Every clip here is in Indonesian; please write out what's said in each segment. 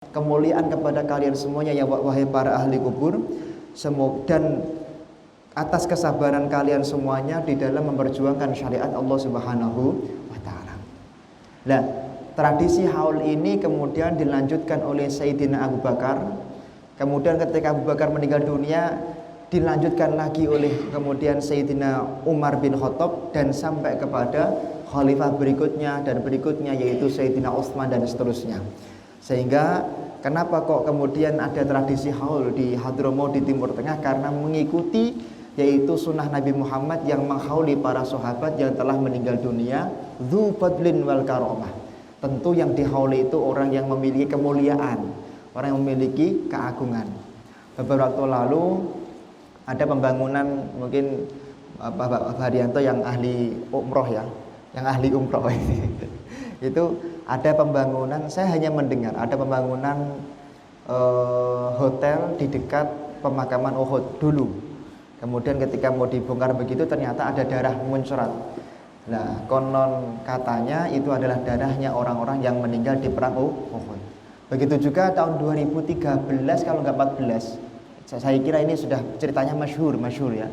kemuliaan kepada kalian semuanya ya wahai para ahli kubur, dan atas kesabaran kalian semuanya di dalam memperjuangkan syariat Allah Subhanahu wa taala. Nah, tradisi haul ini kemudian dilanjutkan oleh Sayyidina Abu Bakar. Kemudian ketika Abu Bakar meninggal dunia, dilanjutkan lagi oleh kemudian Sayyidina Umar bin Khattab dan sampai kepada khalifah berikutnya dan berikutnya, yaitu Sayyidina Utsman dan seterusnya. Sehingga kenapa kok kemudian ada tradisi haul di Hadramaut di Timur Tengah? Karena mengikuti yaitu sunnah Nabi Muhammad yang menghauli para sahabat yang telah meninggal dunia, dzu fadlin wal karamah. Tentu yang dihauli itu orang yang memiliki kemuliaan, orang yang memiliki keagungan. Beberapa waktu lalu ada pembangunan, mungkin Pak Haryanto yang ahli umroh ya, yang ahli umroh itu ada pembangunan, saya hanya mendengar ada pembangunan hotel di dekat pemakaman Uhud dulu. Kemudian ketika mau dibongkar begitu ternyata ada darah muncrat. Nah, konon katanya itu adalah darahnya orang-orang yang meninggal di perang Uhud. Begitu juga tahun 2013 kalau nggak 14. Saya kira ini sudah ceritanya masyhur ya,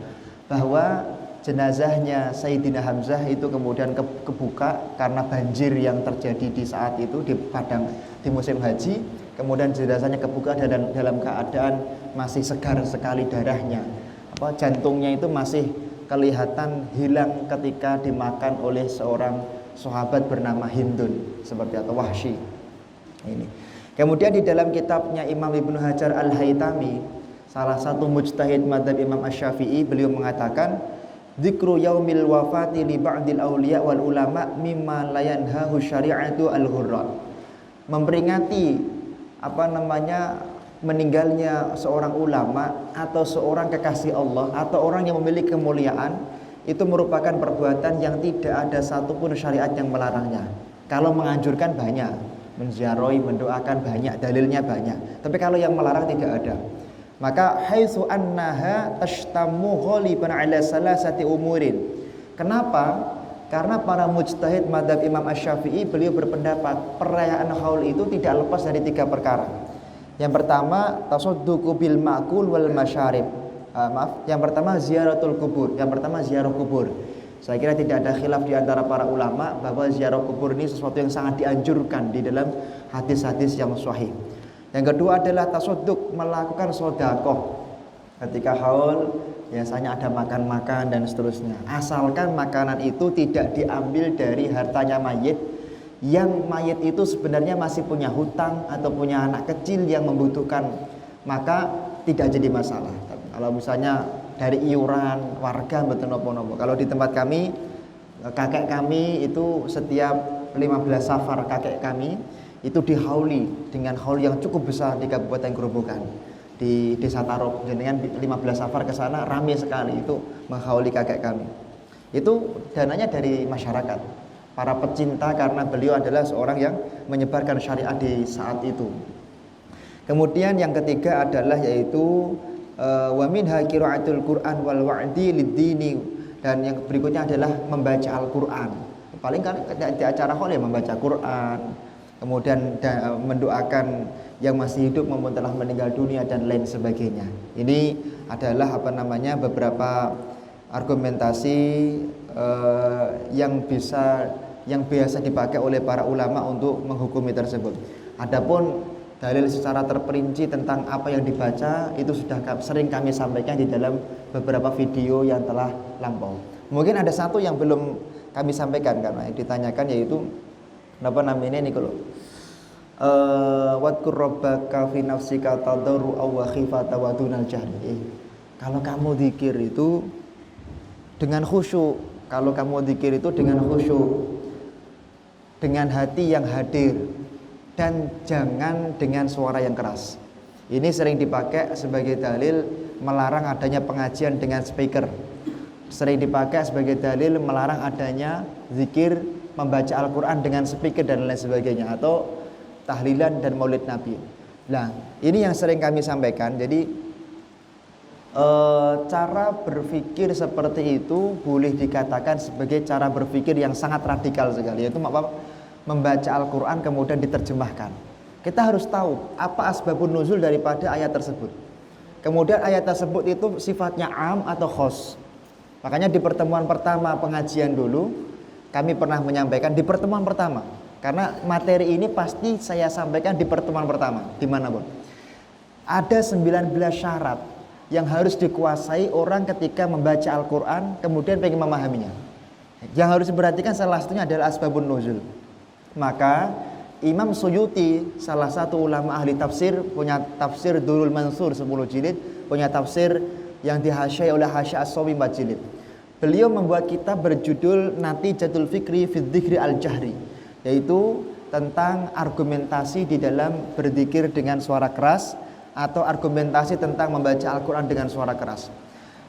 bahwa jenazahnya Sayyidina Hamzah itu kemudian kebuka karena banjir yang terjadi di saat itu di Padang di musim haji. Kemudian jenazahnya kebuka dan dalam keadaan masih segar sekali darahnya. Jantungnya itu masih kelihatan hilang ketika dimakan oleh seorang sahabat bernama Hindun, seperti atau Wahsy. Ini. Kemudian di dalam kitabnya Imam Ibnu Hajar Al-Haytami, salah satu mujtahid madzhab Imam Asy-Syafi'i, beliau mengatakan dzikru yaumil wafati li ba'dil auliya wal ulama mimma la yanhahu syari'atu al-ghurra. Memperingati meninggalnya seorang ulama atau seorang kekasih Allah atau orang yang memiliki kemuliaan itu merupakan perbuatan yang tidak ada satupun syariat yang melarangnya. Kalau menganjurkan banyak, menziarahi, mendoakan banyak, dalilnya banyak. Tapi kalau yang melarang tidak ada. Maka haitsu annaha tashtammu ghaliban ala salasati umurin. Kenapa? Karena para mujtahid madzhab Imam Asy-Syafi'i beliau berpendapat perayaan haul itu tidak lepas dari 3 perkara. Yang pertama tasadduqu bil ma'kul wal masyarib. Yang pertama ziaratul kubur. Yang pertama ziarah kubur. Saya kira tidak ada khilaf di antara para ulama bahwa ziarah kubur ini sesuatu yang sangat dianjurkan di dalam hadis-hadis yang sahih. Yang kedua adalah tasadduq, melakukan sedekah. Ketika haul biasanya ada makan-makan dan seterusnya. Asalkan makanan itu tidak diambil dari hartanya mayit, yang mayit itu sebenarnya masih punya hutang atau punya anak kecil yang membutuhkan, maka tidak jadi masalah. Kalau misalnya dari iuran warga betul nopo-nopo. Kalau di tempat kami, kakek kami itu setiap 15 safar kakek kami itu dihauli dengan haul yang cukup besar di Kabupaten Grobogan, di Desa Tarok. Dengan 15 safar ke sana ramai sekali itu menghauli kakek kami. Itu dananya dari masyarakat, para pecinta, karena beliau adalah seorang yang menyebarkan syariat di saat itu. Kemudian yang ketiga adalah yaitu wa minha qiraatul Qur'an wal wa'di lid-dini, dan yang berikutnya adalah membaca Al-Qur'an. Paling kan di acara haul ya membaca Quran, kemudian mendoakan yang masih hidup maupun telah meninggal dunia dan lain sebagainya. Ini adalah beberapa argumentasi yang biasa dipakai oleh para ulama untuk menghukumi tersebut. Adapun dalil secara terperinci tentang apa yang dibaca itu sudah sering kami sampaikan di dalam beberapa video yang telah lampau. Mungkin ada satu yang belum kami sampaikan karena yang ditanyakan, yaitu ini kalau wadkur rabbaka fi nafsika tadarru'a wa khifata wa dunal jahri. Kalau kamu zikir itu dengan khusyuk, kalau kamu zikir itu dengan khusyuk, dengan hati yang hadir, dan jangan dengan suara yang keras. Ini sering dipakai sebagai dalil melarang adanya pengajian dengan speaker. Sering dipakai sebagai dalil melarang adanya zikir membaca Al-Quran dengan speaker dan lain sebagainya, atau tahlilan dan maulid Nabi. Nah, ini yang sering kami sampaikan. Jadi cara berpikir seperti itu boleh dikatakan sebagai cara berpikir yang sangat radikal sekali, yaitu membaca Al-Quran kemudian diterjemahkan. Kita harus tahu apa asbabun nuzul daripada ayat tersebut. Kemudian ayat tersebut itu sifatnya am atau khos. Makanya di pertemuan pertama pengajian dulu kami pernah menyampaikan di pertemuan pertama. Karena materi ini pasti saya sampaikan di pertemuan pertama dimanapun. Ada 19 syarat yang harus dikuasai orang ketika membaca Al-Quran kemudian pengen memahaminya. Yang harus diperhatikan salah satunya adalah asbabun nuzul. Maka Imam Suyuti, salah satu ulama ahli tafsir, punya tafsir Durul Mansur 10 jilid, punya tafsir yang dihasyai oleh Hasya As-Sawi 4 jilid. Beliau membuat kitab berjudul Natijatul Fikri fi Dzikri Al-Jahri, yaitu tentang argumentasi di dalam berzikir dengan suara keras atau argumentasi tentang membaca Al-Quran dengan suara keras.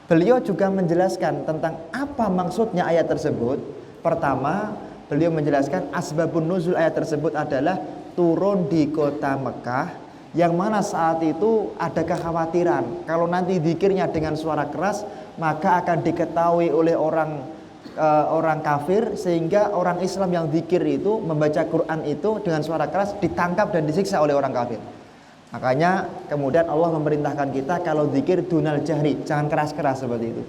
Beliau juga menjelaskan tentang apa maksudnya ayat tersebut. Pertama, beliau menjelaskan asbabun nuzul ayat tersebut adalah turun di kota Mekah, yang mana saat itu ada kekhawatiran kalau nanti zikirnya dengan suara keras maka akan diketahui oleh orang kafir, sehingga orang Islam yang zikir itu membaca Quran itu dengan suara keras ditangkap dan disiksa oleh orang kafir. Makanya kemudian Allah memerintahkan kita kalau zikir dunal jahri, jangan keras-keras seperti itu.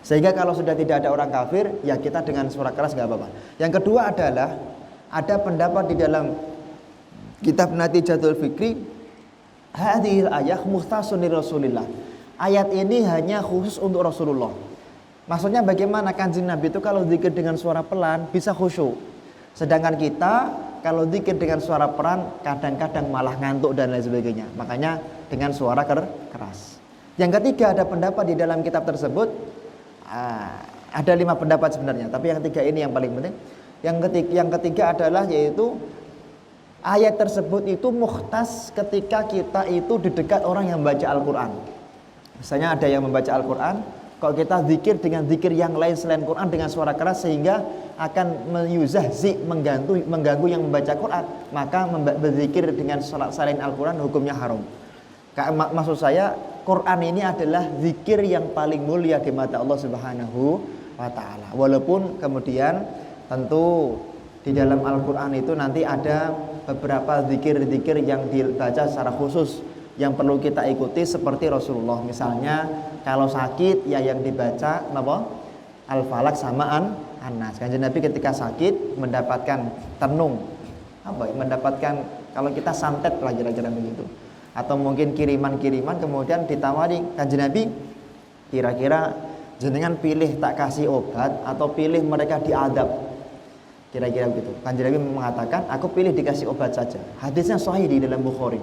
Sehingga kalau sudah tidak ada orang kafir, ya kita dengan suara keras nggak apa-apa. Yang kedua adalah ada pendapat di dalam kitab Natijatul Fikri, hadhil ayat mukhtasun li Rasulillah. Ayat ini hanya khusus untuk Rasulullah. Maksudnya bagaimana Kanjeng Nabi itu kalau zikir dengan suara pelan bisa khusyuk. Sedangkan kita kalau zikir dengan suara pelan kadang-kadang malah ngantuk dan lain sebagainya. Makanya dengan suara keras. Yang ketiga ada pendapat di dalam kitab tersebut. Ada 5 pendapat sebenarnya, tapi yang 3 ini yang paling penting. Yang ketiga adalah yaitu ayat tersebut itu mukhtas ketika kita itu di dekat orang yang membaca Al-Quran. Misalnya ada yang membaca Al-Quran, kalau kita zikir dengan zikir yang lain selain Quran dengan suara keras sehingga akan meyuzahzi, mengganggu yang membaca Quran, maka berzikir dengan selain Al-Quran hukumnya haram. Maksud saya, Quran ini adalah zikir yang paling mulia di mata Allah Subhanahu wa ta'ala. Walaupun kemudian tentu di dalam Al-Quran itu nanti ada beberapa zikir-zikir yang dibaca secara khusus yang perlu kita ikuti seperti Rasulullah. Misalnya kalau sakit ya yang dibaca apa? Al-Falaq sama An-Nas. Kanjeng Nabi ketika sakit mendapatkan tenung, mendapatkan kalau kita santet lah kira-kira begitu. Atau mungkin kiriman-kiriman kemudian ditawari, Kanjeng Nabi kira-kira jenengan pilih tak kasih obat atau pilih mereka diadab, kira-kira begitu. Kanjeng Nabi mengatakan aku pilih dikasih obat saja. Hadisnya sahih di dalam Bukhari.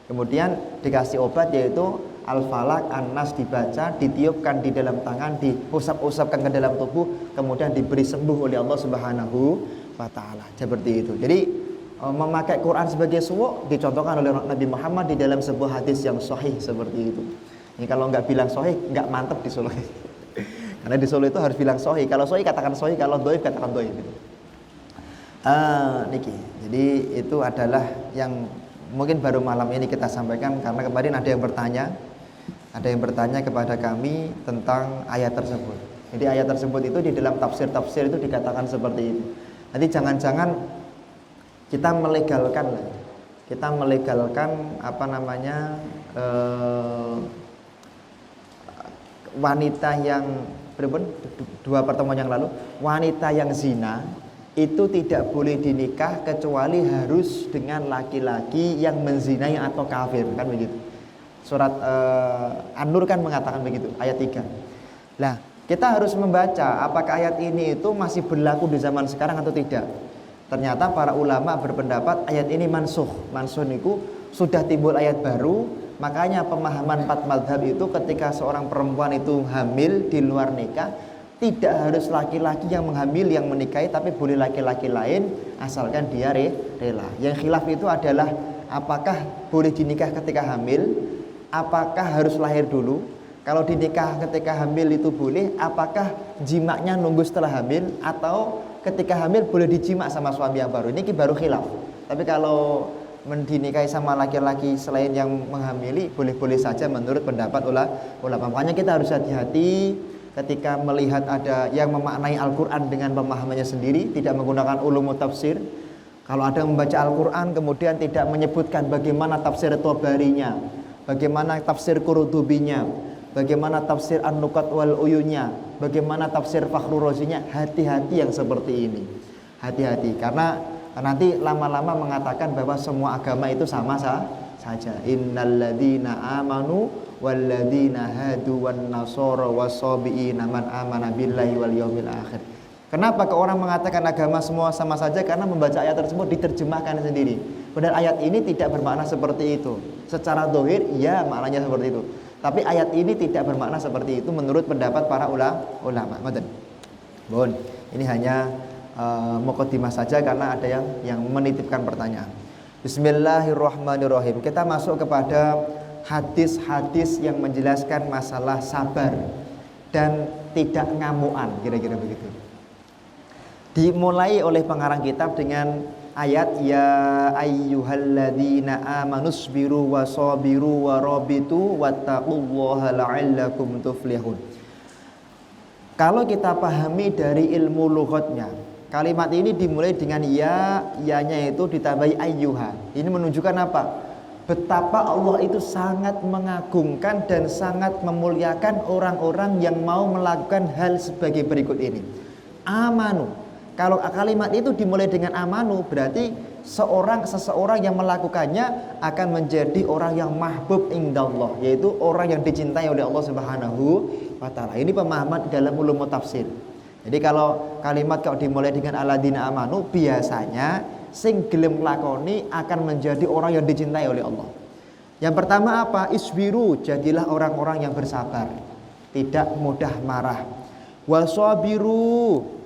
Kemudian dikasih obat yaitu Al-Falaq, An-Nas dibaca, ditiupkan di dalam tangan, diusap-usapkan ke dalam tubuh, kemudian diberi sembuh oleh Allah Subhanahu wa ta'ala. Seperti itu. Jadi memakai Quran sebagai suwuk dicontohkan oleh Nabi Muhammad di dalam sebuah hadis yang sahih seperti itu. Ini kalau nggak bilang sahih nggak mantap di Solo. Karena di Solo itu harus bilang sahih. Kalau sahih katakan sahih, kalau dhaif katakan dhaif. Niki. Jadi itu adalah yang mungkin baru malam ini kita sampaikan karena kemarin ada yang bertanya kepada kami tentang ayat tersebut. Jadi ayat tersebut itu di dalam tafsir-tafsir itu dikatakan seperti itu. Nanti jangan-jangan kita melegalkan wanita yang dua pertemuan yang lalu, wanita yang zina itu tidak boleh dinikah kecuali harus dengan laki-laki yang menzinai atau kafir, kan begitu. Surat An-Nur kan mengatakan begitu, ayat 3. Nah, kita harus membaca apakah ayat ini itu masih berlaku di zaman sekarang atau tidak. Ternyata para ulama berpendapat ayat ini mansuh. Mansuh itu sudah timbul ayat baru. Makanya pemahaman 4 mazhab itu ketika seorang perempuan itu hamil di luar nikah, tidak harus laki-laki yang menghamil yang menikahi, tapi boleh laki-laki lain asalkan dia rela. Yang khilaf itu adalah apakah boleh dinikah ketika hamil, apakah harus lahir dulu. Kalau dinikah ketika hamil itu boleh, apakah jimaknya nunggu setelah hamil, atau ketika hamil boleh dijima sama suami yang baru. Ini baru khilaf. Tapi kalau dinikahi sama laki-laki selain yang menghamili, boleh-boleh saja menurut pendapat ulama. Makanya kita harus hati-hati ketika melihat ada yang memaknai Al-Quran dengan pemahamannya sendiri, tidak menggunakan ulumut tafsir. Kalau ada yang membaca Al-Quran kemudian tidak menyebutkan bagaimana tafsir Tabarinya, bagaimana tafsir Qurtubinya, bagaimana tafsir An-Nukat wal Uyunnya, bagaimana tafsir Fakhrur Razinya, hati-hati yang seperti ini. Hati-hati, karena nanti lama-lama mengatakan bahwa semua agama itu sama saja. Innalladzina amanu walladzina hadu wan nasara wasabiina man amana billahi wal yaumil akhir. Kenapa ke orang mengatakan agama semua sama saja? Karena membaca ayat tersebut diterjemahkan sendiri. Padahal ayat ini tidak bermakna seperti itu. Secara zahir ya maknanya seperti itu. Tapi ayat ini tidak bermakna seperti itu menurut pendapat para ulama. Ngoten. Bon, ini hanya mukadimah saja karena ada yang menitipkan pertanyaan. Bismillahirrahmanirrahim. Kita masuk kepada hadis-hadis yang menjelaskan masalah sabar dan tidak ngamuan, kira-kira begitu. Dimulai oleh pengarang kitab dengan ayat ya ayyuhalladzina amanusbiru wasabiru warabitu wattaqullaha la'allakum tuflihun. Kalau kita pahami dari ilmu lughatnya, kalimat ini dimulai dengan ya-nya itu ditambahi ayyuha. Ini menunjukkan apa? Betapa Allah itu sangat mengagungkan dan sangat memuliakan orang-orang yang mau melakukan hal sebagai berikut ini. Amanu. Kalau kalimat itu dimulai dengan amanu, berarti seseorang yang melakukannya akan menjadi orang yang mahbub indallah, yaitu orang yang dicintai oleh Allah Subhanahu wa taala. Ini pemahaman dalam ulum tafsir. Jadi kalau kalimat kalau dimulai dengan alladzina amanu, biasanya sing gelem lakoni akan menjadi orang yang dicintai oleh Allah. Yang pertama apa? Isbiru, jadilah orang-orang yang bersabar, tidak mudah marah. Wasabiru,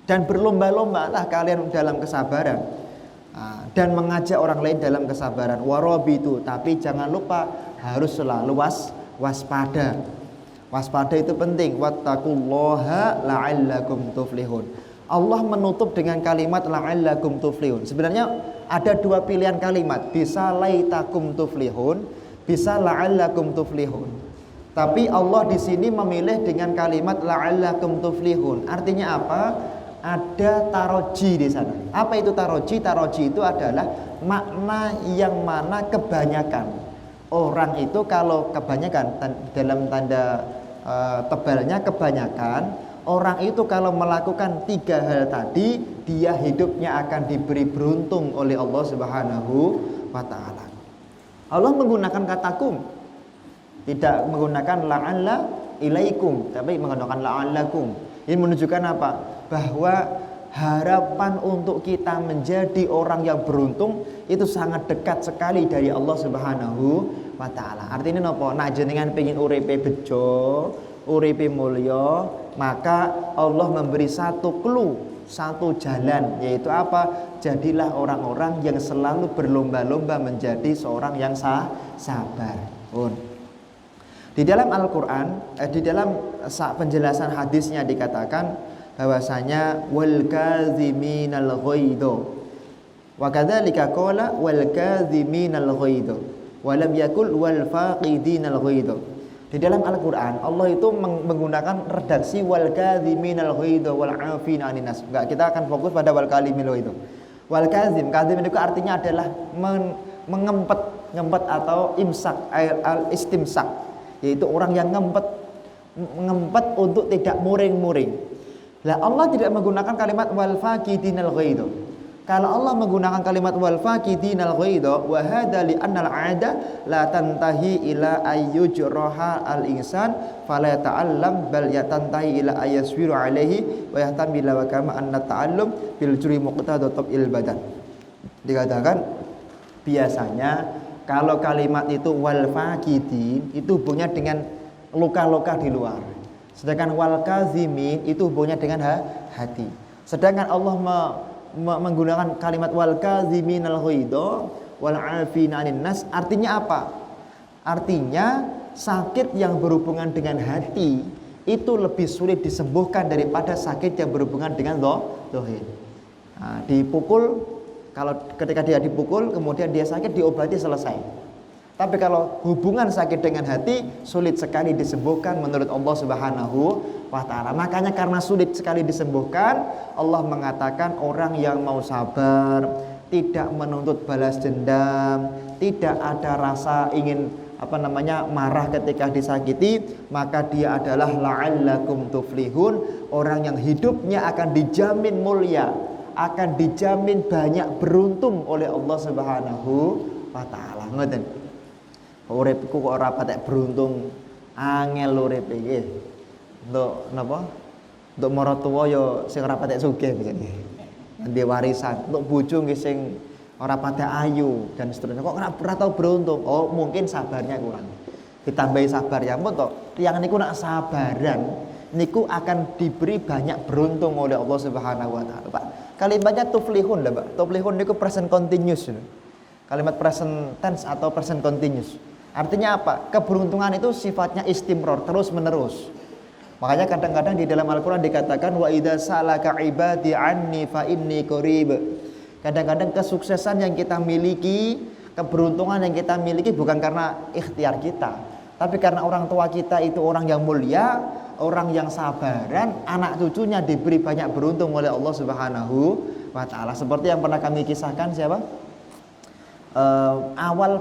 dan berlomba-lombalah kalian dalam kesabaran, dan mengajak orang lain dalam kesabaran. Warabitu, tapi jangan lupa harus selalu waspada. Waspada itu penting. Wattaqullaha la'allakum tuflihun. Allah menutup dengan kalimat la'allakum tuflihun. Sebenarnya ada dua pilihan kalimat, bisa laitakum tuflihun, bisa la'allakum tuflihun. Tapi Allah di sini memilih dengan kalimat la'allakum tuflihun. Artinya apa? Ada taroji di sana. Apa itu taroji? Taroji itu adalah makna yang mana kebanyakan orang itu, kalau kebanyakan dalam tanda tebalnya kebanyakan orang itu kalau melakukan tiga hal tadi, dia hidupnya akan diberi beruntung oleh Allah Subhanahu wa taala. Allah menggunakan kata kum, tidak menggunakan la'alla ilaikum, tapi menggunakan la'allakum. Ini menunjukkan apa? Bahwa harapan untuk kita menjadi orang yang beruntung itu sangat dekat sekali dari Allah Subhanahu wa taala. Artinya napa? Nek jenengan pengin uripe bejo, uripe mulya, maka Allah memberi satu clue, satu jalan, yaitu apa? Jadilah orang-orang yang selalu berlomba-lomba menjadi seorang yang sabar. Di dalam Al-Quran, di dalam penjelasan hadisnya dikatakan bahwasanya wal kadziminal ghaidha, wa kadzalika qala wal kadziminal ghaidha wa lam yakul wal faqidinal ghaidha. Di dalam Al-Quran Allah itu menggunakan redaksi wal kadziminal ghaidha wal 'afina 'anil nas. Enggak, kita akan fokus pada wal kalimil itu. Wal kadzim itu artinya adalah mengempet atau imsak, al-istimsak, yaitu orang yang ngempet untuk tidak muring-muring. Lah Allah tidak menggunakan kalimat wal faqidinal ghaidha. Kalau Allah menggunakan kalimat wal faqidinal ghaidha, wa hadza li annal 'ada la tantahi ila ayyujraha al insan fala ta'allam bal yatantahi ila ayaswiru alaihi wa yahtamila wa kama anna ta'allum bil juri muqtadatab il badan. Dikatakan biasanya kalau kalimat itu wal faqidin itu hubungannya dengan luka-luka di luar. Sedangkan wal kazimin itu hubungannya dengan hati. Sedangkan Allah menggunakan kalimat wal kaziminal ghaidha wal 'afina 'anil nas, artinya apa? Artinya sakit yang berhubungan dengan hati itu lebih sulit disembuhkan daripada sakit yang berhubungan dengan zahir. Dipukul, kalau ketika dia dipukul kemudian dia sakit, diobati, selesai. Tapi kalau hubungan sakit dengan hati sulit sekali disembuhkan menurut Allah Subhanahu wa ta'ala. Makanya karena sulit sekali disembuhkan, Allah mengatakan orang yang mau sabar, tidak menuntut balas dendam, tidak ada rasa ingin marah ketika disakiti, maka dia adalah la'allakum tuflihun, orang yang hidupnya akan dijamin mulia, akan dijamin banyak beruntung oleh Allah Subhanahu wa taala. Ngoten. Uripku kok ora patek beruntung, angel urip iki. Untuk napa? Untuk maratuwa ya sing ora patek sugih biasane. Ndek warisan, untuk bojo nggih sing ora patek ayu dan seterusnya. Kok ora tau beruntung? Oh, mungkin sabarnya kurang. Ditambahi sabar ya ampun to. Tiyang niku nak sabaran niku akan diberi banyak beruntung oleh Allah Subhanahu wa taala, Pak. Kalimatnya tuflihun lah, Pak. Tuflihun niku present continuous. Kalimat present tense atau present continuous. Artinya apa? Keberuntungan itu sifatnya istimror, terus menerus. Makanya kadang-kadang di dalam Al-Qur'an dikatakan wa idza salaka ibadi anni fa inni qarib. Kadang-kadang kesuksesan yang kita miliki, keberuntungan yang kita miliki bukan karena ikhtiar kita, tapi karena orang tua kita itu orang yang mulia, orang yang sabaran, anak cucunya diberi banyak beruntung oleh Allah Subhanahu wa taala. Seperti yang pernah kami kisahkan siapa? Awal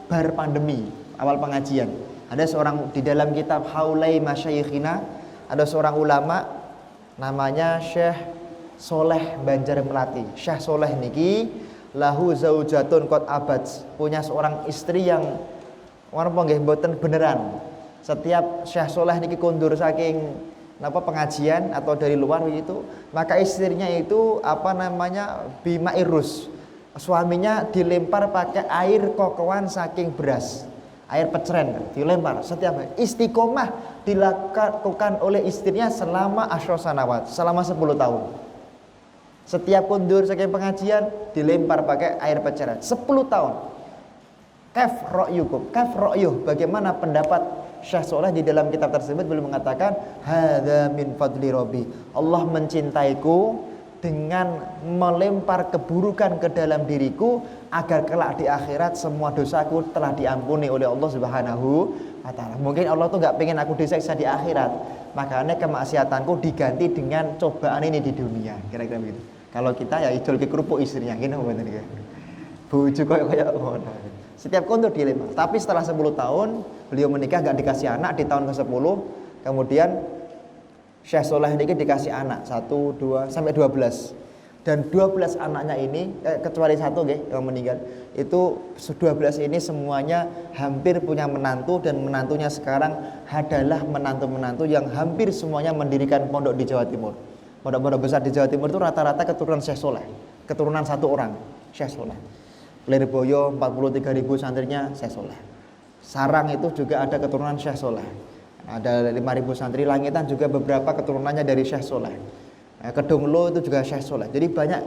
bar pandemi, awal pengajian. Ada seorang di dalam kitab Haulai Masyayikhina, ada seorang ulama namanya Syekh Soleh Banjar Melati. Syekh Soleh niki lahu zaujatun qad abad, punya seorang istri yang warna nggih mboten beneran. Setiap Syekh Soleh niki kondur saking pengajian atau dari luar begitu, maka istrinya itu bimairus. Suaminya dilempar pakai air kokoan saking beras, air peceren dilempar setiap hari. Istiqomah dilakukan oleh istrinya selama asyra sanawat, selama 10 tahun. Setiap kundur saking pengajian dilempar pakai air peceren 10 tahun. Kaf ra'yuh, bagaimana pendapat Syekh Soleh di dalam kitab tersebut? Beliau mengatakan hadza min fadli rabbi, Allah mencintaiku dengan melempar keburukan ke dalam diriku agar kelak di akhirat semua dosaku telah diampuni oleh Allah Subhanahu wa taala. Mungkin Allah tuh enggak pengen aku disiksa di akhirat, makanya kemaksiatanku diganti dengan cobaan ini di dunia. Kira-kira begitu. Kalau kita ya idol ke kerupuk istrinya gini ngoten iki. Bojo koyo ngono. Setiap kondur dilempar. Tapi setelah 10 tahun beliau menikah enggak dikasih anak, di tahun ke-10 kemudian Syekh Soleh ini dikasih anak 1, 2 sampai 12. Dan 12 anaknya ini kecuali satu yang meninggal, itu 12 ini semuanya hampir punya menantu, dan menantunya sekarang adalah menantu-menantu yang hampir semuanya mendirikan pondok di Jawa Timur. Pondok-pondok besar di Jawa Timur itu rata-rata keturunan Syekh Soleh, keturunan satu orang, Syekh Soleh. Lirboyo 43.000 santrinya Syekh Soleh. Sarang itu juga ada keturunan Syekh Soleh. Ada 5.000 santri. Langitan juga beberapa keturunannya dari Syekh Soleh. Kedunglo itu juga Syekh Soleh. Jadi banyak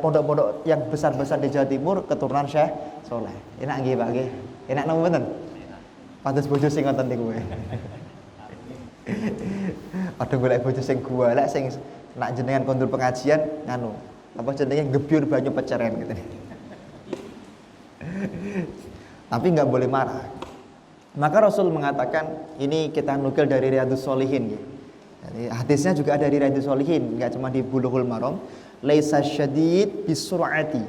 pondok-pondok yang besar-besar di Jawa Timur keturunan Syekh Soleh. Enak nggih Pak nggih? Enak napa mboten? Pantes bojo sing ngoten niku. Padha golek bojo sing golek sing nak jenengan kondur pengajian nganu. Apa jenenge gebyur banyu peceren gitu. Tapi enggak boleh marah. Maka Rasul mengatakan, ini kita nukil dari Riyadhus Shalihin. Jadi hadisnya juga ada di Riyadhus Shalihin, enggak cuma di Bulughul Maram. Laisa syadid bisur'ati.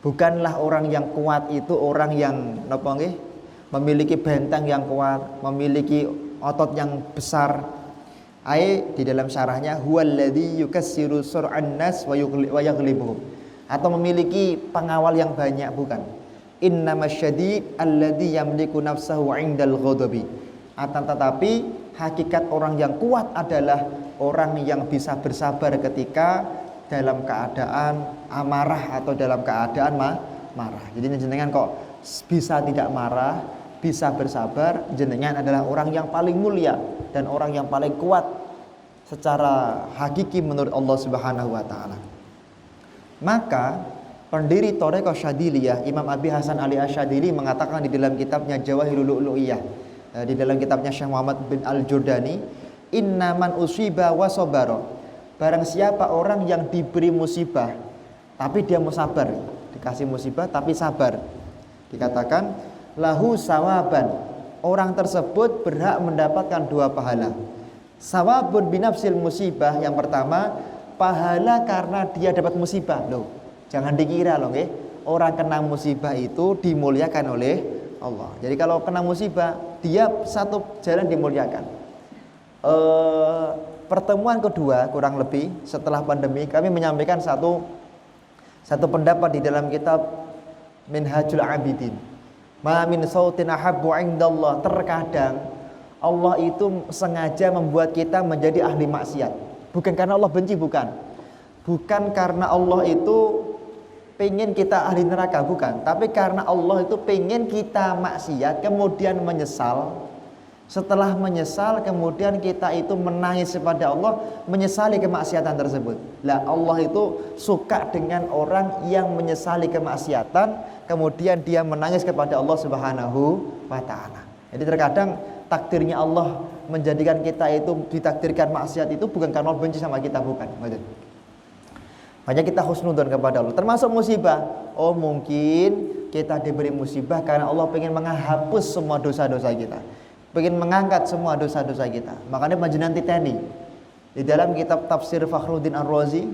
Bukanlah orang yang kuat itu orang yang memiliki benteng yang kuat, memiliki otot yang besar. Di dalam syarahnya huwallazi yukassiru sur'an nas wa yaghlibuhum. Atau memiliki pengawal yang banyak, bukan. Innamasyadid alladzi yamliku nafsahu 'indal ghadabi. Akan tetapi hakikat orang yang kuat adalah orang yang bisa bersabar ketika dalam keadaan amarah atau dalam keadaan marah. Jadi jenengan kok bisa tidak marah, bisa bersabar, jenengan adalah orang yang paling mulia dan orang yang paling kuat secara hakiki menurut Allah Subhanahu wa taala. Maka pendiri Thariqah Syadiliyah Imam Abi Hasan Ali Asyadili mengatakan di dalam kitabnya Jawahirul Lu'lu'iyah, di dalam kitabnya Syekh Muhammad bin Al-Jurdani, innaman usiba wa sabara. Barang siapa orang yang diberi musibah tapi dia mau sabar, dikasih musibah tapi sabar, dikatakan lahu sawaban, orang tersebut berhak mendapatkan 2 pahala. Sawabun binafsil musibah, yang pertama pahala karena dia dapat musibah. Loh, jangan dikira loh nggih, orang kena musibah itu dimuliakan oleh Allah. Jadi kalau kena musibah, dia satu jalan dimuliakan. Pertemuan kedua kurang lebih setelah pandemi, kami menyampaikan satu pendapat di dalam kitab Minhajul Abidin. Ma min sautin ahabbu indallah. Terkadang Allah itu sengaja membuat kita menjadi ahli maksiat. Bukan karena Allah benci, bukan. Bukan karena Allah itu pengen kita ahli neraka, bukan. Tapi karena Allah itu pengen kita maksiat, kemudian menyesal. Setelah menyesal, kemudian kita itu menangis kepada Allah, menyesali kemaksiatan tersebut. Lah Allah itu suka dengan orang yang menyesali kemaksiatan, kemudian dia menangis kepada Allah Subhanahu wa ta'ala. Jadi terkadang takdirnya Allah menjadikan kita itu ditakdirkan maksiat itu bukan karena Allah benci sama kita, bukan. Makanya kita husnudzon kepada Allah. Termasuk musibah. Oh mungkin kita diberi musibah karena Allah pengen menghapus semua dosa-dosa kita, pengen mengangkat semua dosa-dosa kita. Makanya panjenengan titeni di dalam kitab tafsir Fakhruddin Ar-Razi,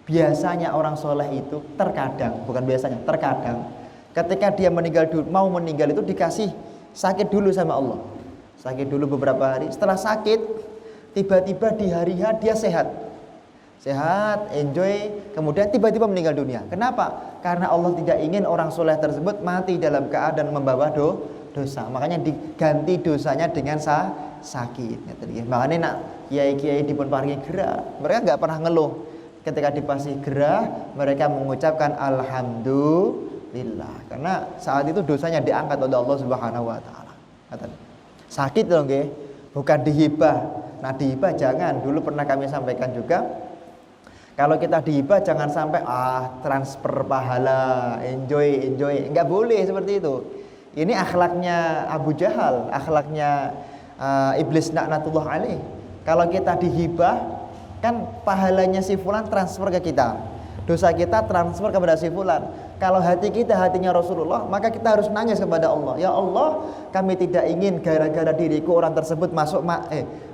biasanya orang soleh itu terkadang, bukan biasanya, terkadang ketika dia mau meninggal itu dikasih sakit dulu sama Allah. Sakit dulu beberapa hari. Setelah sakit, tiba-tiba di hari H dia sehat, enjoy, kemudian tiba-tiba meninggal dunia. Kenapa? Karena Allah tidak ingin orang soleh tersebut mati dalam keadaan membawa dosa. Makanya diganti dosanya dengan sakit. Makanya nak kiai-kiai dipun paringi gerah, mereka nggak pernah ngeluh. Ketika dipasih gerah, mereka mengucapkan alhamdulillah, karena saat itu dosanya diangkat oleh Allah Subhanahu wa taala. Sakit loh nggih, bukan dihibah. Nah dihibah jangan. Dulu pernah kami sampaikan juga, kalau kita dihibah jangan sampai transfer pahala, enjoy, nggak boleh seperti itu. Ini akhlaknya Abu Jahal, akhlaknya iblis laknatullah alaih. Kalau kita dihibah, kan pahalanya si fulan transfer ke kita, dosa kita transfer kepada si fulan. Kalau hati kita hatinya Rasulullah, maka kita harus nangis kepada Allah. Ya Allah, kami tidak ingin gara-gara diriku orang tersebut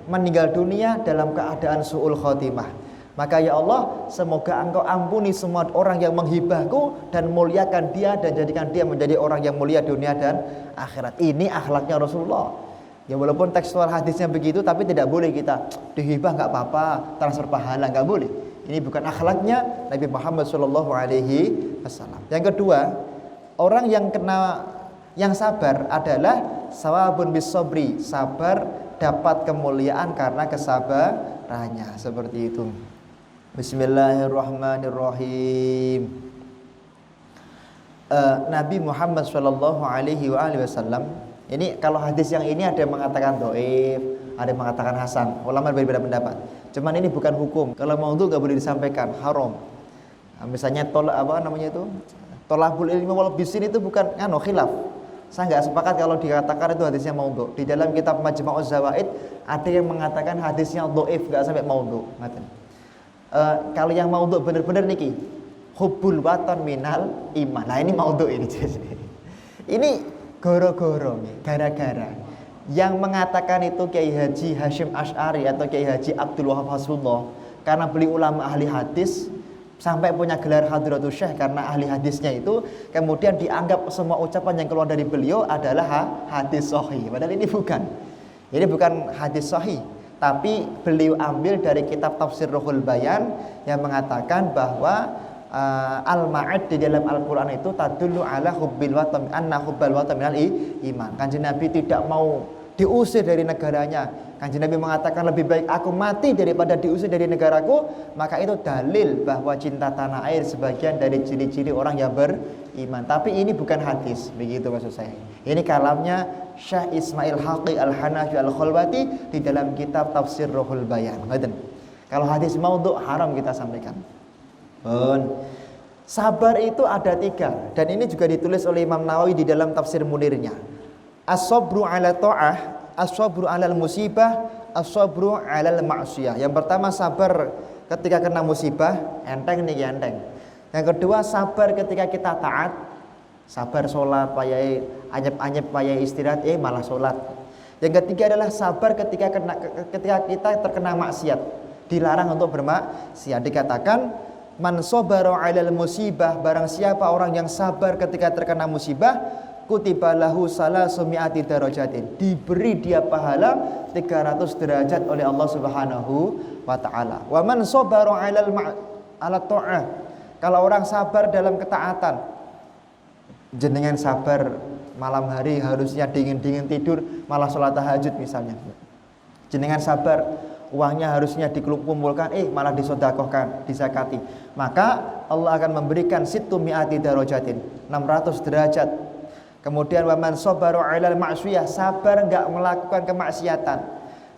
meninggal dunia dalam keadaan su'ul khotimah. Maka ya Allah, semoga Engkau ampuni semua orang yang menghibahku dan muliakan dia dan jadikan dia menjadi orang yang mulia dunia dan akhirat. Ini akhlaknya Rasulullah. Ya walaupun tekstual hadisnya begitu, tapi tidak boleh kita dihibah nggak apa-apa, transfer pahala nggak boleh. Ini bukan akhlaknya Nabi Muhammad SAW. Yang kedua, orang yang sabar adalah sawabun bis sabri, sabar dapat kemuliaan karena kesabarannya, seperti itu. Bismillahirrahmanirrahim. Nabi Muhammad SAW, ini kalau hadis yang ini ada yang mengatakan dhaif, ada yang mengatakan hasan. Ulama berbeda pendapat. Cuman ini bukan hukum. Kalau maudhu nggak boleh disampaikan, haram. Misalnya tolabul ilmi wal bisin itu bukan khilaf. Saya nggak sepakat kalau dikatakan itu hadisnya maudhu. Di dalam kitab Majma'uz Zawaid ada yang mengatakan hadisnya dhaif, nggak sampai maudhu. Kalau yang maudhu benar-benar niki, hubbul watan minal iman. Nah ini maudhu ini. Ini goro-goro nih, gara-gara yang mengatakan itu Kiai Haji Hashim Asy'ari atau Kiai Haji Abdul Wahab Hasbullah, karena beliau ulama ahli hadis sampai punya gelar Hadratus Syekh karena ahli hadisnya itu, kemudian dianggap semua ucapan yang keluar dari beliau adalah hadis sahih. Padahal ini bukan. Ini bukan hadis sahih, tapi beliau ambil dari kitab Tafsir Ruhul Bayan yang mengatakan bahwa al-ma'ad di dalam Al-Quran itu tadullu ala hubbil watan, anna hubbal watan minal iman. Kanjeng Nabi tidak mau diusir dari negaranya. Kanjeng Nabi mengatakan lebih baik aku mati daripada diusir dari negaraku. Maka itu dalil bahwa cinta tanah air sebagian dari ciri-ciri orang yang beriman. Tapi ini bukan hadis, begitu maksud saya. Ini kalamnya Syekh Ismail Haqi Al-Hanafi Al-Khalwati di dalam kitab Tafsir Ruhul Bayan. Kalau hadis maudhu haram kita sampaikan. Sabar itu ada 3, dan ini juga ditulis oleh Imam Nawawi di dalam tafsir Munirnya. As-sabru ala ta'ah, as-sabru alal musibah, as-sabru alal ma'siyah. Yang pertama sabar ketika kena musibah, enteng nih enteng. Yang kedua sabar ketika kita taat, sabar sholat payai anyep-anyep payai istirahat malah sholat. Yang ketiga adalah sabar ketika kita terkena maksiat. Dilarang untuk bermaksiat. Dikatakan man sabara 'alal musibah, barang siapa orang yang sabar ketika terkena musibah, kutiba lahu salasumi'ati darajatin, diberi dia pahala 300 derajat oleh Allah Subhanahu wa taala. Wa man sabara 'ala ta'ah, kalau orang sabar dalam ketaatan, jenengan sabar malam hari harusnya dingin-dingin tidur malah sholat tahajud misalnya. Jenengan sabar uangnya harusnya dikumpulkan malah disedekahkan, dizakati. Maka Allah akan memberikan situ mi'ati darajatin, 600 derajat. Kemudian waman sabaru 'alal ma'siyah, sabar enggak melakukan kemaksiatan.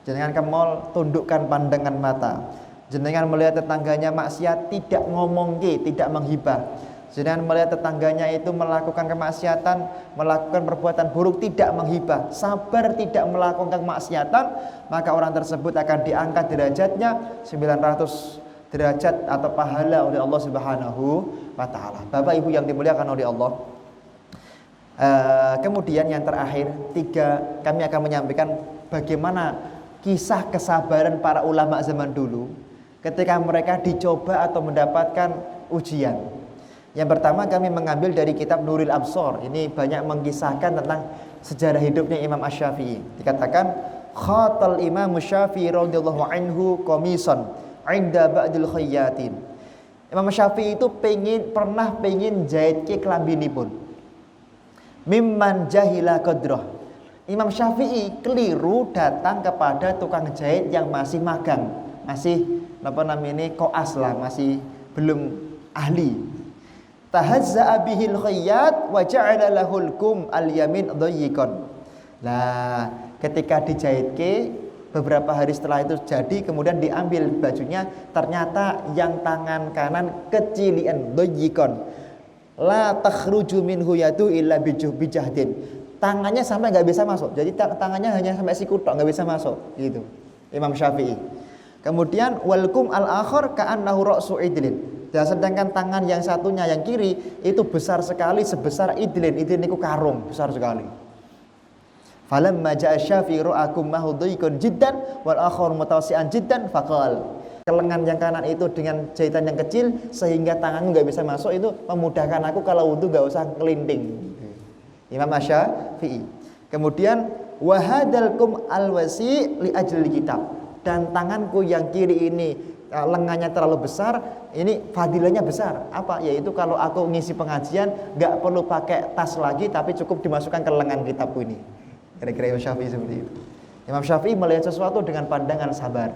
Jenengan ke mall, tundukkan pandangan mata. Jenengan melihat tetangganya maksiat, tidak ngomongke, tidak menghibah. Jenengan melihat tetangganya itu melakukan kemaksiatan, melakukan perbuatan buruk, tidak menghibah, sabar tidak melakukan kemaksiatan, maka orang tersebut akan diangkat derajatnya 900 derajat atau pahala oleh Allah Subhanahu wa taala. Bapak Ibu yang dimuliakan oleh Allah. Kemudian yang terakhir, 3, kami akan menyampaikan bagaimana kisah kesabaran para ulama zaman dulu ketika mereka dicoba atau mendapatkan ujian. Yang pertama kami mengambil dari kitab Nuril Absar. Ini banyak mengisahkan tentang sejarah hidupnya Imam Asy-Syafi'i. Dikatakan khatal Imam Syafi'i radhiyallahu anhu qamisan 'inda ba'dil khayyatin. Imam Syafi'i itu pernah pengen jahit ke kelambinipun. Mimman jahila qadrah. Imam Syafi'i keliru datang kepada tukang jahit yang masih magang, masih koas lah, masih belum ahli. Tahazza'a bihil khayyat wa ja'ala lahul kum al-yamin dayyiqan. Nah, ketika dijahitke beberapa hari setelah itu jadi, kemudian diambil bajunya, ternyata yang tangan kanan kecilian, dayyiqan. La takhruju minhu yadu illa bijahdin. Tangannya sampai enggak bisa masuk. Jadi tangannya hanya sampai siku tok, enggak bisa masuk, gitu. Imam Syafi'i. Kemudian walkum al-akhar ka'annahu ra'su idlin. Dan sedangkan tangan yang satunya yang kiri itu besar sekali, sebesar idlin. Idlin itu karung, besar sekali. Falamma ja'a Syafi'i ra'akum mahudhiqun jiddan wal akhar mutawassi'an jiddan faqal. Kelengan yang kanan itu dengan jahitan yang kecil sehingga tanganmu enggak bisa masuk, itu memudahkan aku kalau wudu enggak usah kelinting. Imam Asy-Syafi'i. Kemudian wa hadalkum alwasi li ajli kitab. Dan tanganku yang kiri ini lengannya terlalu besar, ini fadilahnya besar. Apa? Yaitu kalau aku ngisi pengajian enggak perlu pakai tas lagi, tapi cukup dimasukkan ke lengan kitabku ini. Kira-kira Imam Syafi'i seperti itu. Imam Syafi'i melihat sesuatu dengan pandangan sabar.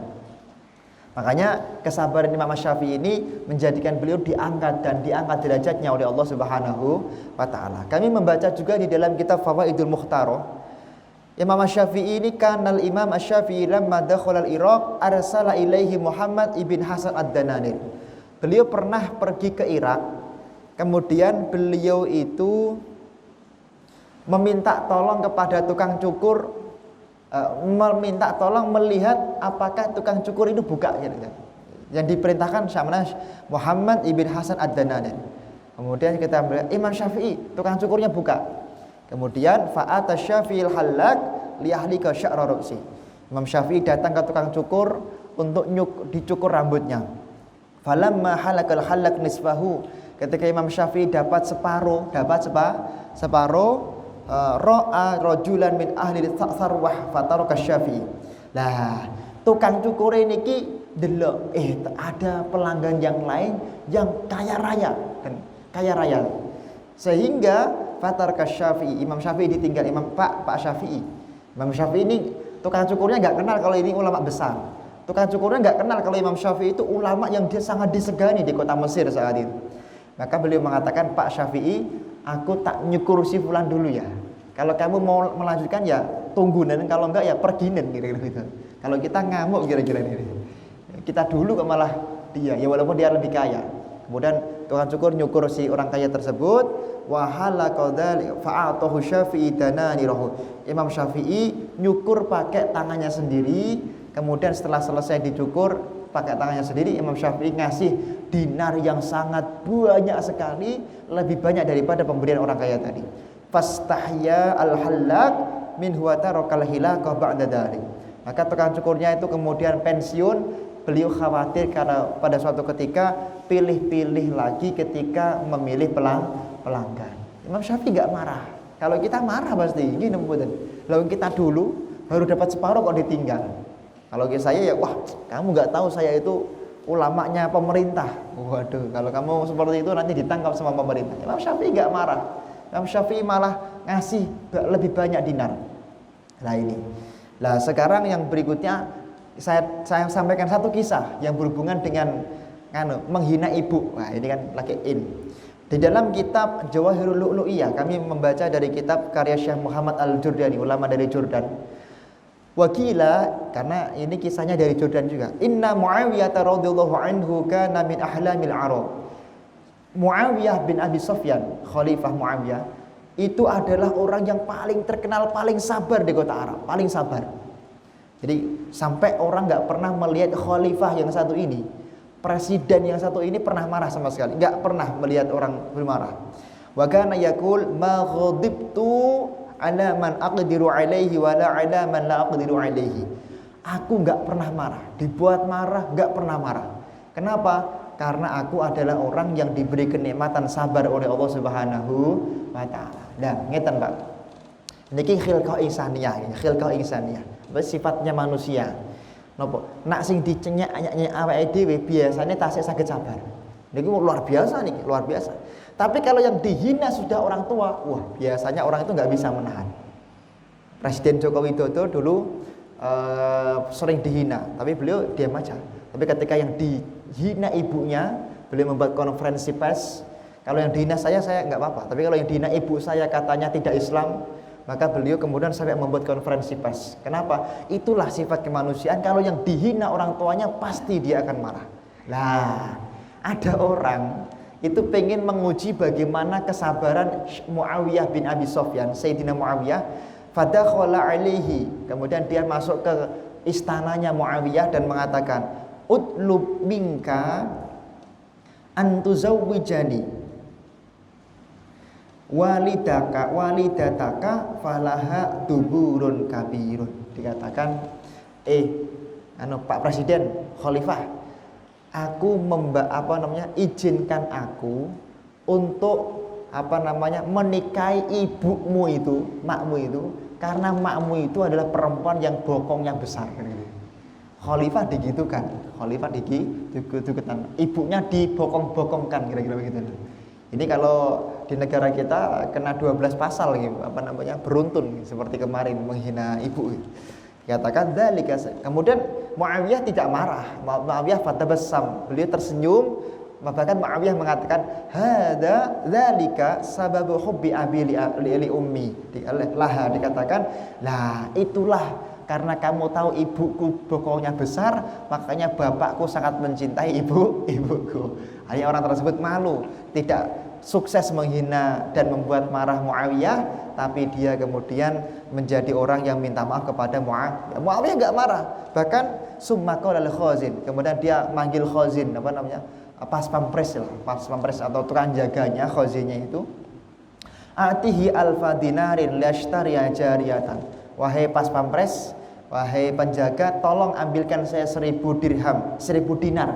Makanya kesabaran Imam Syafi'i ini menjadikan beliau diangkat dan diangkat derajatnya oleh Allah Subhanahu wa taala. Kami membaca juga di dalam kitab Fawaidul Mukhtarah. Imam Syafi'i ini kanal Imam Syafi'i lamma dakhala al-Iraq arsala ilaihi Muhammad ibn Hasan ad-Dananir. Beliau pernah pergi ke Irak. Kemudian beliau itu meminta tolong kepada tukang cukur, meminta tolong melihat apakah tukang cukur itu buka, yang diperintahkan sama Muhammad ibn Hasan ad-Dananir. Kemudian kita melihat Imam Syafi'i, tukang cukurnya buka. Kemudian fa'ata Syafi'il halak liyahlika sya'ra ra'si. Imam Syafi'i datang ke tukang cukur untuk dicukur rambutnya. Falamma halakal halak nisfahu, ketika Imam Syafi'i dapat separuh, ra'a rajulan min ahli sarwah fataraka Syafi'i. Lah, tukang cukur niki delok ada pelanggan yang lain yang kaya raya. Sehingga fataraka Syafi'i, Imam Syafi'i ditinggal. Pak Syafi'i. Imam Syafi'i ini tukang cukurnya enggak kenal kalau ini ulama besar. Tukang cukurnya enggak kenal kalau Imam Syafi'i itu ulama yang dia sangat disegani di kota Mesir saat itu. Maka beliau mengatakan, Pak Syafi'i, aku tak nyukur si fulan dulu ya. Kalau kamu mau melanjutkan ya tunggu, dan kalau enggak ya perginen, kira-kira gitu. Kalau kita ngamuk kira-kira ini. Kita dulu kok malah dia, ya walaupun dia lebih kaya. Kemudian tukang cukur nyukur si orang kaya tersebut, wa halaka dzalik fa'atahu Syafi'i dananirahu. Imam Syafi'i nyukur pakai tangannya sendiri. Kemudian setelah selesai dicukur pakai tangannya sendiri, Imam Syafi'i ngasih dinar yang sangat banyak sekali, lebih banyak daripada pemberian orang kaya tadi. Fastahya al-hallak min huwa tarakal hilaqah ba'da dzalik. Maka tukang cukurnya itu kemudian pensiun. Beliau khawatir karena pada suatu ketika pilih-pilih lagi ketika memilih pelanggan. Imam Syafi'i nggak marah. Kalau kita marah pasti gini mboten. Lalu kita dulu baru dapat separuh kok ditinggal. Kalau saya ya wah, kamu nggak tahu saya itu ulamanya pemerintah. Waduh, kalau kamu seperti itu nanti ditangkap sama pemerintah. Imam Syafi'i nggak marah. Imam Syafi'i malah ngasih lebih banyak dinar. Nah ini. Nah sekarang yang berikutnya saya sampaikan satu kisah yang berhubungan dengan menghina ibu. Nah ini kan lagi in. Di dalam kitab Jawahirul Lu'lu'iyah kami membaca dari kitab karya Syekh Muhammad Al-Jurdani, ulama dari Jordan. Wakila, karena ini kisahnya dari Jordan juga. Inna Muawiyah radhiyallahu anhu kana min ahlamil Arab. Muawiyah bin Abi Sufyan, Khalifah Muawiyah, itu adalah orang yang paling terkenal, paling sabar di kota Arab, paling sabar. Jadi sampai orang nggak pernah melihat khalifah yang satu ini, presiden yang satu ini pernah marah sama sekali, nggak pernah melihat orang bermarah. Wa kana yaqul ma ghadibtu ala man aqdiru alaihi wa la ala man la aqdiru alaihi. Aku enggak pernah marah, dibuat marah enggak pernah marah. Kenapa? Karena aku adalah orang yang diberi kenikmatan sabar oleh Allah Subhanahu wa taala. Nah, ngeten Pak. Niki khilqah insaniyah, khilqah insaniyah. Sifatnya manusia. Napa? Nak sing dicenyek-nyek awake dhewe biasanya tasik saged sabar. Niki luar biasa nih, luar biasa. Tapi kalau yang dihina sudah orang tua, wah biasanya orang itu nggak bisa menahan. Presiden Joko Widodo dulu sering dihina, tapi beliau diam aja. Tapi ketika yang dihina ibunya, beliau membuat konferensi pers. Kalau yang dihina saya nggak apa-apa. Tapi kalau yang dihina ibu saya katanya tidak Islam, maka beliau kemudian sampai membuat konferensi pers. Kenapa? Itulah sifat kemanusiaan. Kalau yang dihina orang tuanya pasti dia akan marah. Lah, ada orang itu pengen menguji bagaimana kesabaran Muawiyah bin Abi Sufyan, Sayyidina Muawiyah. Fadakhala alaihi, kemudian dia masuk ke istananya Muawiyah dan mengatakan, utlub minka antuzawwijani walidataka falaha duburun kabirun. Dikatakan, Pak Presiden, Khalifah, aku izinkan aku untuk menikahi ibumu itu, makmu itu, karena makmu itu adalah perempuan yang bokongnya besar. Khalifah digitukan, ibunya dibokong-bokongkan, kira-kira begitu. Ini kalau di negara kita kena 12 pasal gitu, beruntun seperti kemarin menghina ibu. Katakan dzalika. Kemudian Muawiyah tidak marah. Muawiyah fatabassam. Beliau tersenyum. Bahkan Muawiyah mengatakan, "Hadza dzalika sababu hubbi abi li ummi." Dikatakan, "Lah, itulah karena kamu tahu ibuku bokongnya besar, makanya bapakku sangat mencintai ibuku." Hanya orang tersebut malu, tidak sukses menghina dan membuat marah Muawiyah, tapi dia kemudian menjadi orang yang minta maaf kepada Muawiyah. Muawiyah enggak marah. Bahkan summa qala al-khazin, kemudian dia manggil khazin, pas pampres atau tukang jaganya, khazinnya itu, atihi alfa dinarin lashtariya jariyatan. Wahai pas pampres, wahai penjaga, tolong ambilkan saya 1000 dirham, 1000 dinar,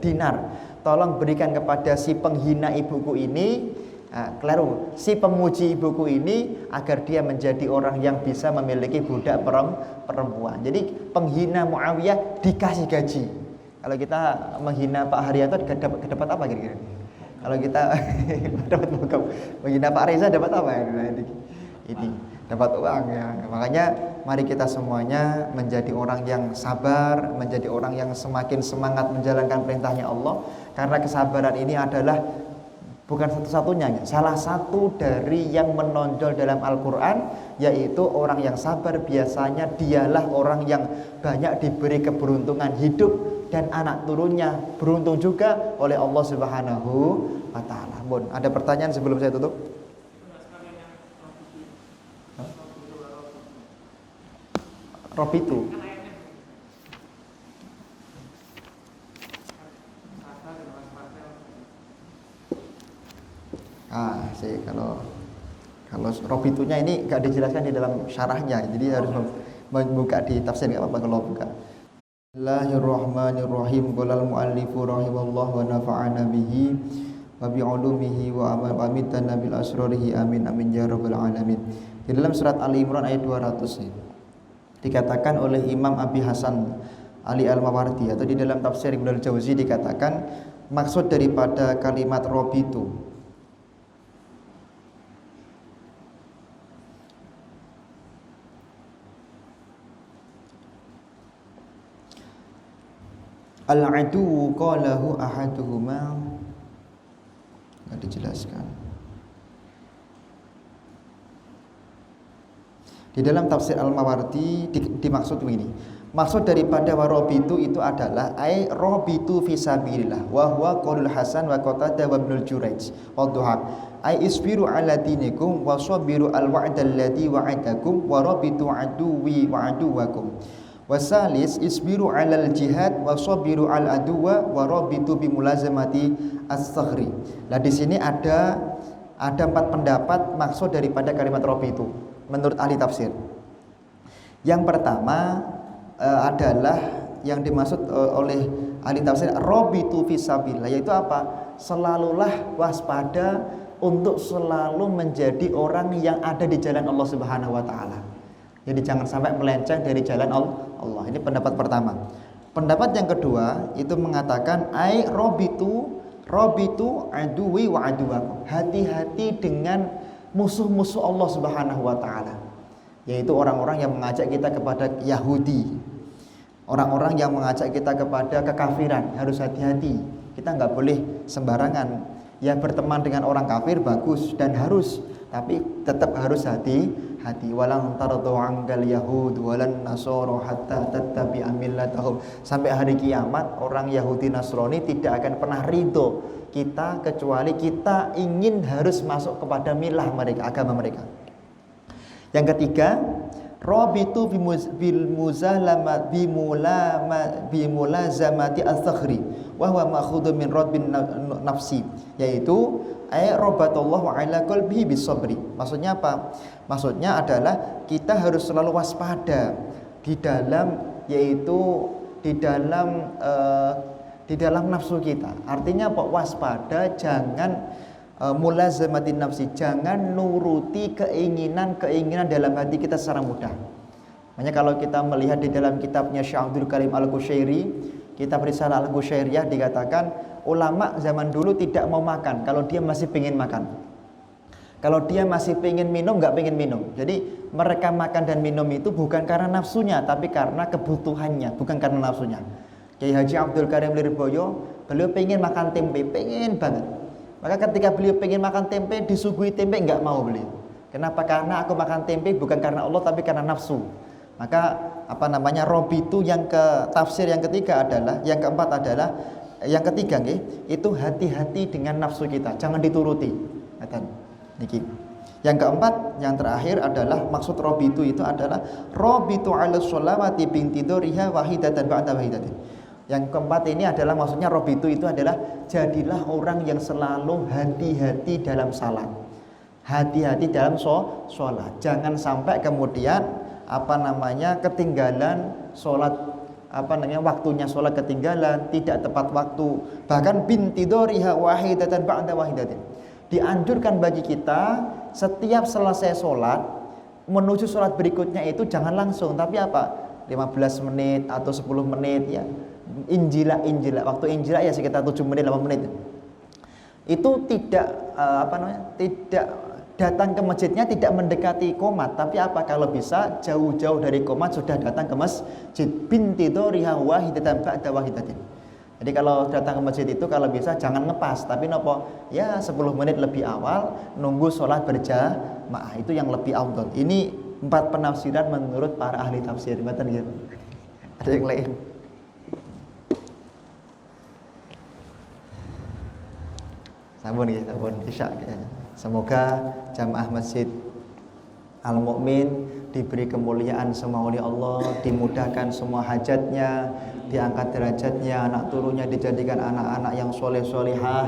dinar. Tolong berikan kepada si penghina ibuku ini, si pemuji ibuku ini, agar dia menjadi orang yang bisa memiliki budak perempuan. Jadi penghina Muawiyah dikasih gaji. Kalau kita menghina Pak Haryanto dapat apa kira-kira? Kalau kita dapat menghina Pak Reza dapat apa ya? Ini dapat uang ya. Makanya mari kita semuanya menjadi orang yang sabar, menjadi orang yang semakin semangat menjalankan perintahnya Allah. Karena kesabaran ini adalah bukan satu-satunya, salah satu dari yang menonjol dalam Al-Quran, yaitu orang yang sabar biasanya dialah orang yang banyak diberi keberuntungan hidup dan anak turunnya beruntung juga oleh Allah Subhanahu wa taala. Bon, ada pertanyaan sebelum saya tutup? Robitu. Kalau robitunya ini gak dijelaskan di dalam syarahnya, jadi harus membuka di tafsir, nggak apa-apa kalau buka. Bismillahirrahmanirrahim. Qala al-muallifu rahimallahu wa nafa'ana bihi wa bi'ulumihi wa amitana bil asrarihi amin amin ya rabbal alamin. Di dalam surat Ali Imran ayat 200 dikatakan oleh Imam Abi Hasan Ali Al-Mawardi, atau di dalam tafsir Ibnu Al-Jauzi dikatakan maksud daripada kalimat robitu al-adu qalahu ahaduhuma, enggak dijelaskan. Di dalam tafsir Al-Mawardi dimaksud begini. Maksud daripada warobitu itu adalah ai robitu fi sabilillah wa huwa qaulul Hasan wa Qatadah wa Ibnul Jurayj wa Dhuhab ai isbiru ala dinikum wa sabiru al wa'da alladhi wa'adakum wa rabitu aduwi wa aduwakum. Wasalis isbiru alal jihad wa sabiru al aduwa wa rabitu bi mulazamati as-saghri. Nah, di sini ada 4 pendapat maksud daripada kalimat robitu menurut ahli tafsir. Yang pertama adalah yang dimaksud oleh ahli tafsir robitu fisabilillah, yaitu apa? Selalulah waspada untuk selalu menjadi orang yang ada di jalan Allah Subhanahu wa taala. Jadi jangan sampai melenceng dari jalan Allah. Ini pendapat pertama. Pendapat yang kedua itu mengatakan ai robitu aduwi wa aduwakum. Hati-hati dengan musuh-musuh Allah Subhanahu wa taala. Yaitu orang-orang yang mengajak kita kepada Yahudi. Orang-orang yang mengajak kita kepada kekafiran, harus hati-hati. Kita nggak boleh sembarangan. Ya, berteman dengan orang kafir bagus dan harus, tapi tetap harus hati-hati. Walang taradu angal yahud walan nasara hatta tattabi'a millatahum. Sampai hari kiamat orang Yahudi Nasrani tidak akan pernah ridho kita kecuali kita ingin harus masuk kepada milah mereka, agama mereka. Yang ketiga, rabitu bimulazamati az-zakhri wa huwa ma'khudun min rabbin nafsi, yaitu robatullahu ala qalbihi bisabri. Maksudnya apa? Maksudnya adalah kita harus selalu waspada di dalam, yaitu di dalam nafsu kita. Artinya apa? Waspada, jangan mulazamatin nafsi, jangan nuruti keinginan dalam hati kita secara mudah. Makanya kalau kita melihat di dalam kitabnya Syekh Abdul Karim Al-Qushairi, kitab Risalah Al-Qushairiyah, dikatakan ulama zaman dulu tidak mau makan kalau dia masih pengen makan. Kalau dia masih pengen minum, nggak pengen minum. Jadi mereka makan dan minum itu bukan karena nafsunya, tapi karena kebutuhannya, bukan karena nafsunya. Kiai Haji Abdul Karim Lirboyo, beliau pengen makan tempe, pengen banget. Maka ketika beliau pengen makan tempe, disuguhi tempe, nggak mau beliau. Kenapa? Karena aku makan tempe bukan karena Allah, tapi karena nafsu. Maka robitu yang ke tafsir yang ketiga adalah, yang keempat adalah, yang ketiga itu hati-hati dengan nafsu kita, jangan dituruti. Niki. Yang keempat, yang terakhir adalah maksud robitu itu adalah robitu ala sholawati bintidoriha wahidatan ba'da wahidatin. Yang keempat ini adalah maksudnya robitu itu adalah jadilah orang yang selalu hati-hati dalam salat, hati-hati dalam sholat. Jangan sampai kemudian ketinggalan sholat, waktunya sholat ketinggalan, tidak tepat waktu, bahkan bintidoriha wahidatan ba'da wahidatin. Dianjurkan bagi kita setiap selesai sholat menuju sholat berikutnya itu jangan langsung, tapi 15 menit atau 10 menit ya, injila. Waktu injila ya sekitar 7 menit 8 menit. Itu tidak tidak datang ke masjidnya, tidak mendekati qomat, tapi kalau bisa jauh-jauh dari qomat sudah datang ke masjid. Bintidoriha wahidatan ba'da wahidatin. Jadi kalau datang ke masjid itu kalau bisa jangan ngepas, tapi 10 menit lebih awal nunggu sholat berjamaah, itu yang lebih afdal. Ini 4 penafsiran menurut para ahli tafsir. Betul gitu. Ada yang lain? Sabun isya kayaknya. Semoga jamaah Masjid Al-Mu'min diberi kemuliaan semua oleh Allah, dimudahkan semua hajatnya, diangkat derajatnya, anak turunnya dijadikan anak-anak yang soleh-solehah,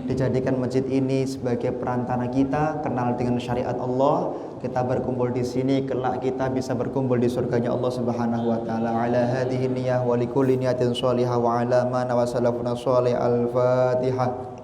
dijadikan masjid ini sebagai perantara kita kenal dengan syariat Allah. Kita berkumpul di sini, kelak kita bisa berkumpul di surganya Allah Subhanahu wa taala. Ala hadhihi niyyah wa likulli niyatin shalihah wa ala ma nawasalafuna shalih. Al-Fatihah.